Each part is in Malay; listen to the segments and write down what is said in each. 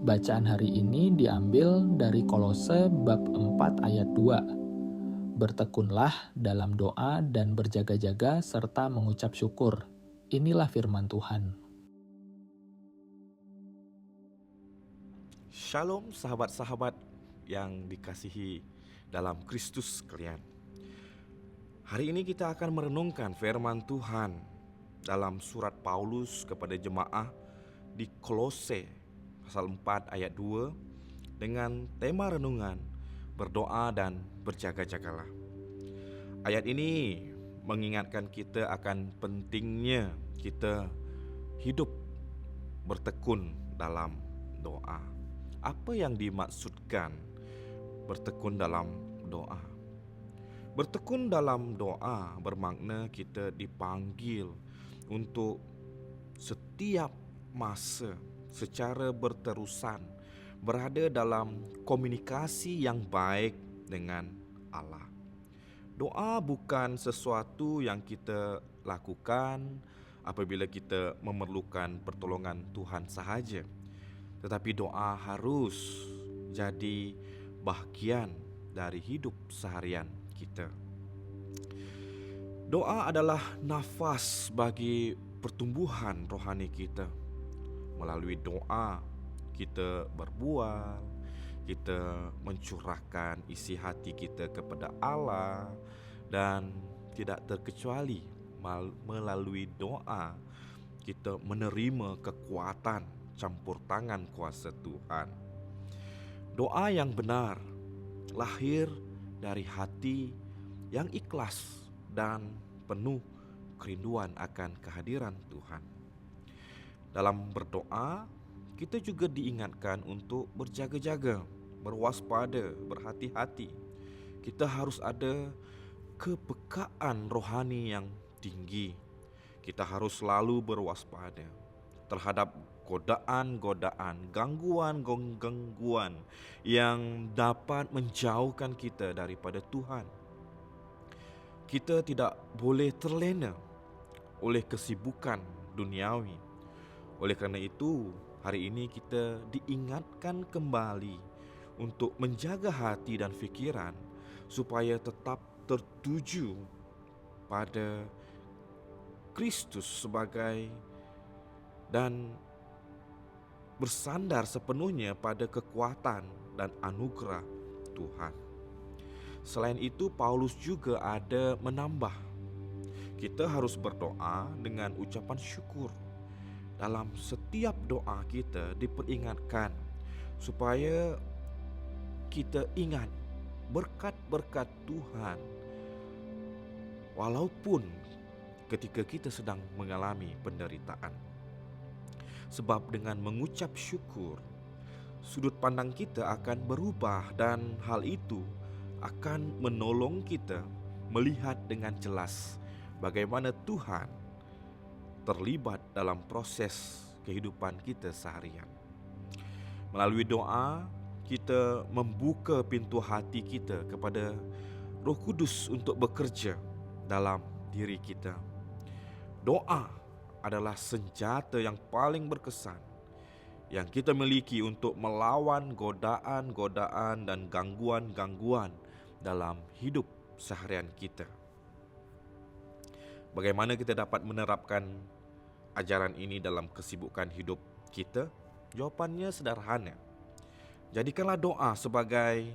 Bacaan hari ini diambil dari Kolose bab 4 ayat 2. Bertekunlah dalam doa dan berjaga-jaga serta mengucap syukur. Inilah firman Tuhan. Shalom sahabat-sahabat yang dikasihi dalam Kristus sekalian. Hari ini kita akan merenungkan firman Tuhan dalam surat Paulus kepada jemaah di Kolose pasal 4 ayat 2 dengan tema renungan berdoa dan berjaga-jagalah. Ayat ini mengingatkan kita akan pentingnya kita hidup bertekun dalam doa. Apa yang dimaksudkan bertekun dalam doa? Bertekun dalam doa bermakna kita dipanggil untuk setiap masa secara berterusan berada dalam komunikasi yang baik dengan Allah. Doa bukan sesuatu yang kita lakukan apabila kita memerlukan pertolongan Tuhan sahaja, tetapi doa harus jadi bahagian dari hidup seharian kita. Doa adalah nafas bagi pertumbuhan rohani kita. Melalui doa, kita berbual, kita mencurahkan isi hati kita kepada Allah, dan tidak terkecuali melalui doa, kita menerima kekuatan campur tangan kuasa Tuhan. Doa yang benar lahir dari hati yang ikhlas dan penuh kerinduan akan kehadiran Tuhan. Dalam berdoa, kita juga diingatkan untuk berjaga-jaga, berwaspada, berhati-hati. Kita harus ada kepekaan rohani yang tinggi. Kita harus selalu berwaspada terhadap godaan-godaan, gangguan-gangguan yang dapat menjauhkan kita daripada Tuhan. Kita tidak boleh terlena oleh kesibukan duniawi. Oleh kerana itu, hari ini kita diingatkan kembali untuk menjaga hati dan fikiran supaya tetap tertuju pada Kristus sebagai dan bersandar sepenuhnya pada kekuatan dan anugerah Tuhan. Selain itu, Paulus juga ada menambah, kita harus berdoa dengan ucapan syukur. Dalam setiap doa kita diperingatkan supaya kita ingat berkat-berkat Tuhan walaupun ketika kita sedang mengalami penderitaan. Sebab dengan mengucap syukur, sudut pandang kita akan berubah dan hal itu akan menolong kita melihat dengan jelas bagaimana Tuhan terlibat dalam proses kehidupan kita seharian. Melalui doa, kita membuka pintu hati kita kepada Roh Kudus untuk bekerja dalam diri kita. Doa adalah senjata yang paling berkesan yang kita miliki untuk melawan godaan-godaan dan gangguan-gangguan dalam hidup seharian kita. Bagaimana kita dapat menerapkan ajaran ini dalam kesibukan hidup kita? Jawapannya sederhana. Jadikanlah doa sebagai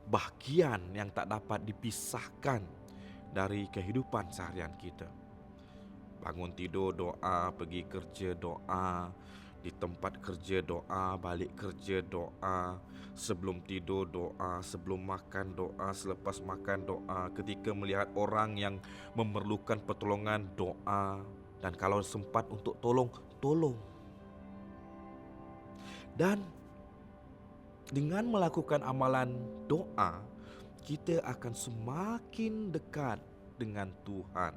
bahagian yang tak dapat dipisahkan dari kehidupan seharian kita. Bangun tidur doa, pergi kerja doa, di tempat kerja doa, balik kerja doa, sebelum tidur doa, sebelum makan doa, selepas makan doa, ketika melihat orang yang memerlukan pertolongan doa, dan kalau sempat untuk tolong. Dan dengan melakukan amalan doa, kita akan semakin dekat dengan Tuhan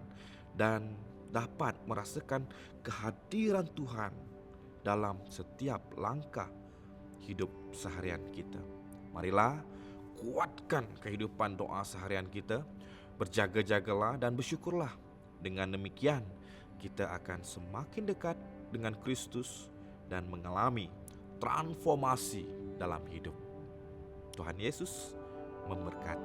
dan dapat merasakan kehadiran Tuhan dalam setiap langkah hidup seharian kita. Marilah kuatkan kehidupan doa seharian kita, berjaga-jagalah dan bersyukurlah. Dengan demikian, kita akan semakin dekat dengan Kristus dan mengalami transformasi dalam hidup. Tuhan Yesus memberkati.